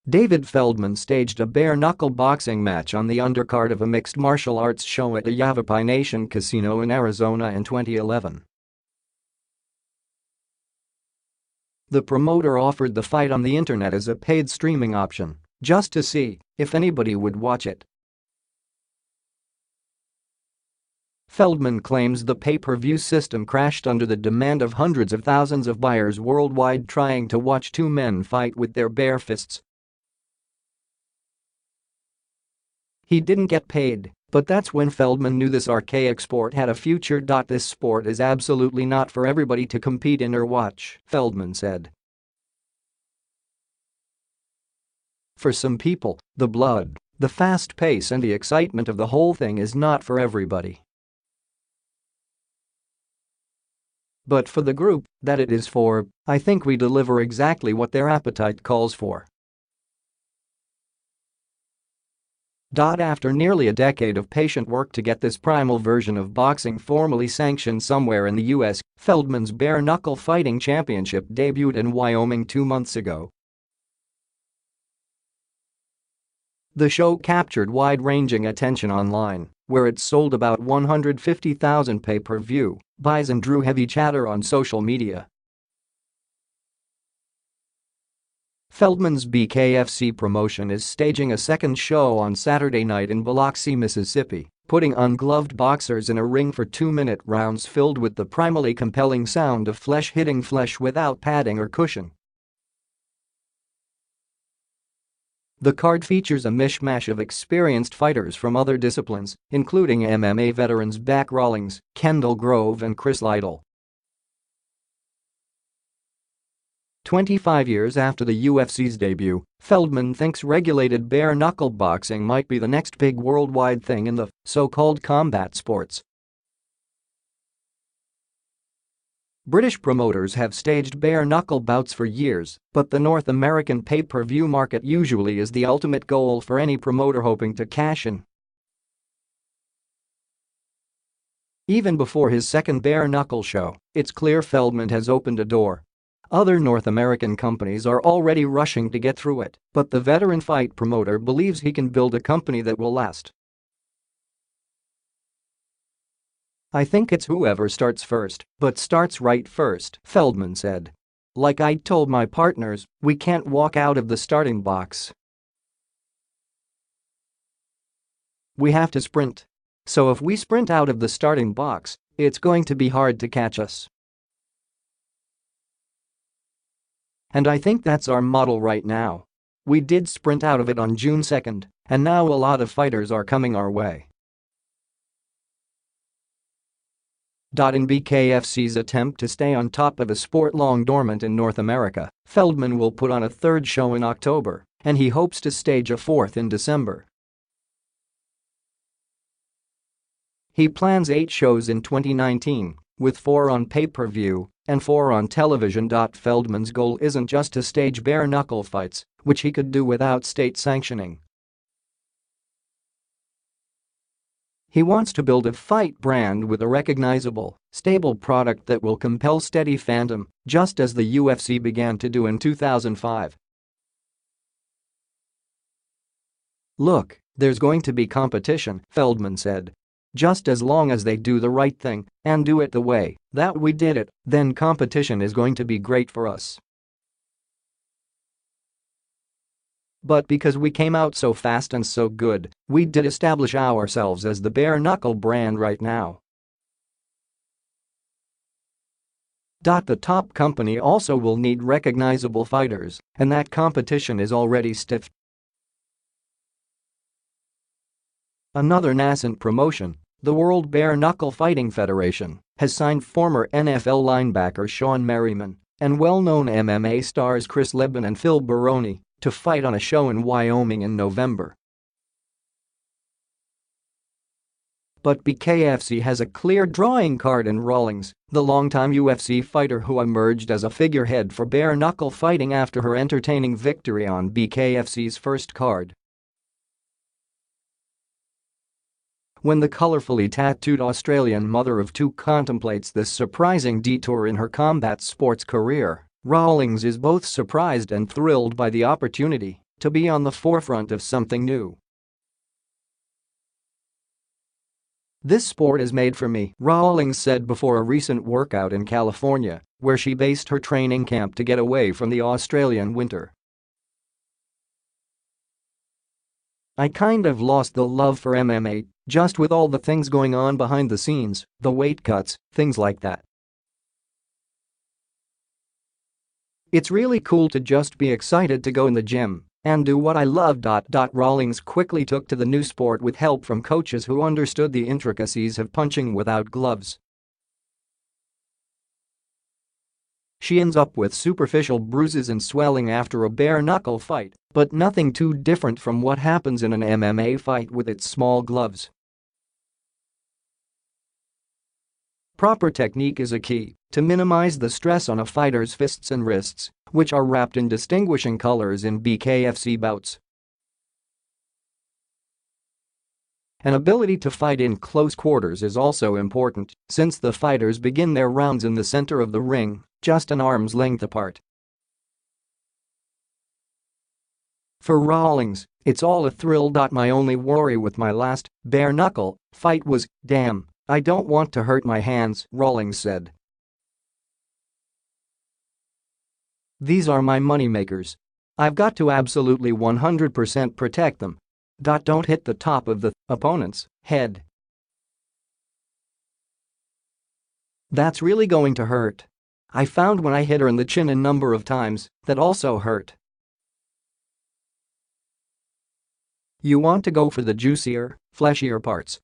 David Feldman staged a bare-knuckle boxing match on the undercard of a mixed martial arts show at a Yavapai Nation casino in Arizona in 2011. The promoter offered the fight on the internet as a paid streaming option, just to see if anybody would watch it. Feldman claims the pay-per-view system crashed under the demand of hundreds of thousands of buyers worldwide trying to watch two men fight with their bare fists. He didn't get paid, but that's when Feldman knew this archaic sport had a future. This sport is absolutely not for everybody to compete in or watch, Feldman said. For some people, the blood, the fast pace and the excitement of the whole thing is not for everybody. But for the group that it is for, I think we deliver exactly what their appetite calls for. After nearly a decade of patient work to get this primal version of boxing formally sanctioned somewhere in the US, Feldman's bare-knuckle fighting championship debuted in Wyoming 2 months ago. The show captured wide-ranging attention online, where it sold about 150,000 pay-per-view buys and drew heavy chatter on social media. Feldman's BKFC promotion is staging a second show on Saturday night in Biloxi, Mississippi, putting ungloved boxers in a ring for 2-minute rounds filled with the primally compelling sound of flesh hitting flesh without padding or cushion. The card features a mishmash of experienced fighters from other disciplines, including MMA veterans Bec Rawlings, Kendall and Chris Lytle. 25 years after the UFC's debut, Feldman thinks regulated bare-knuckle boxing might be the next big worldwide thing in the so-called combat sports. British promoters have staged bare-knuckle bouts for years, but the North American pay-per-view market usually is the ultimate goal for any promoter hoping to cash in. Even before his second bare-knuckle show, it's clear Feldman has opened a door. Other North American companies are already rushing to get through it, but the veteran fight promoter believes he can build a company that will last. "I think it's whoever starts first, but starts right first," Feldman said. "Like I told my partners, we can't walk out of the starting box. We have to sprint. So if we sprint out of the starting box, it's going to be hard to catch us. And I think that's our model right now. We did sprint out of it on June 2nd, and now a lot of fighters are coming our way." In BKFC's attempt to stay on top of a sport long dormant in North America, Feldman will put on a third show in October, and he hopes to stage a fourth in December. He plans 8 shows in 2019, with 4 on pay-per-view and 4 on television. Feldman's goal isn't just to stage bare-knuckle fights, which he could do without state sanctioning. He wants to build a fight brand with a recognizable, stable product that will compel steady fandom, just as the UFC began to do in 2005. "Look, there's going to be competition," Feldman said. "Just as long as they do the right thing and do it the way that we did it, then competition is going to be great for us. But because we came out so fast and so good, we did establish ourselves as the bare-knuckle brand right now." The top company also will need recognizable fighters, and that competition is already stiff. Another nascent promotion, the World Bare-Knuckle Fighting Federation, has signed former NFL linebacker Sean Merriman and well-known MMA stars Chris Leban and Phil Baroni to fight on a show in Wyoming in November. But BKFC has a clear drawing card in Rawlings, the longtime UFC fighter who emerged as a figurehead for bare-knuckle fighting after her entertaining victory on BKFC's first card. When the colorfully tattooed Australian mother of 2 contemplates this surprising detour in her combat sports career, Rawlings is both surprised and thrilled by the opportunity. to be on the forefront of something new. "This sport is made for me," Rawlings said before a recent workout in California, where she based her training camp to get away from the Australian winter. "I kind of lost the love for MMA, just with all the things going on behind the scenes, the weight cuts, things like that. It's really cool to just be excited to go in the gym and do what I love." Rawlings quickly took to the new sport with help from coaches who understood the intricacies of punching without gloves. She ends up with superficial bruises and swelling after a bare-knuckle fight, but nothing too different from what happens in an MMA fight with its small gloves. Proper technique is a key to minimize the stress on a fighter's fists and wrists, which are wrapped in distinguishing colors in BKFC bouts. An ability to fight in close quarters is also important, since the fighters begin their rounds in the center of the ring, just an arm's length apart. For Rawlings, it's all a thrill. "My only worry with my last bare-knuckle fight was, damn, I don't want to hurt my hands," Rawlings said. "These are my moneymakers. I've got to absolutely 100% protect them. Don't hit the top of the opponent's head. That's really going to hurt. I found when I hit her in the chin a number of times, that also hurt." "You want to go for the juicier, fleshier parts.